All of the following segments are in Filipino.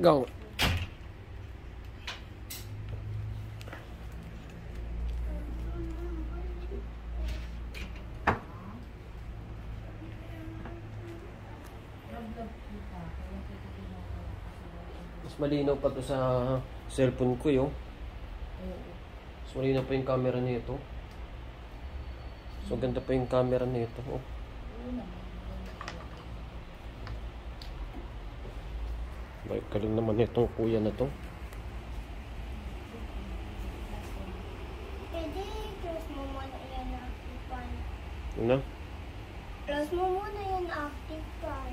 Go. Mas malinaw pa to sa cellphone ko, yo. Mas malinaw pa yung camera nito. So ganda pa yung camera nito, oh. Balik galing naman itong kuya na to. Pwede close mo muna yan na active fan. Ano? Close mo muna yan na active fan.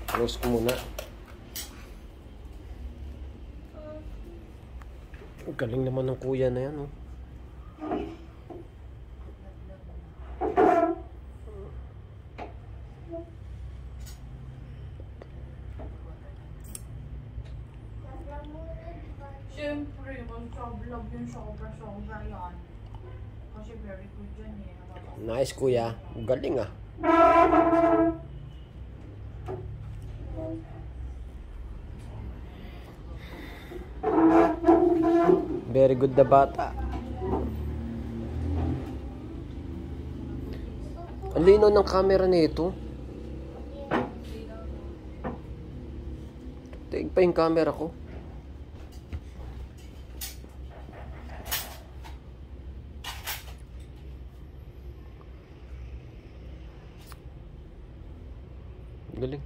Close ko muna. Galing naman ng kuya na yan, oh. Siyempre, mag-soblog yung sobra-sobra yan. Kasi very good yan eh. Nice, kuya. Galing, ah. Very good na bata. Ang linaw ng camera nito. Tignan pa yung camera ko. Galing.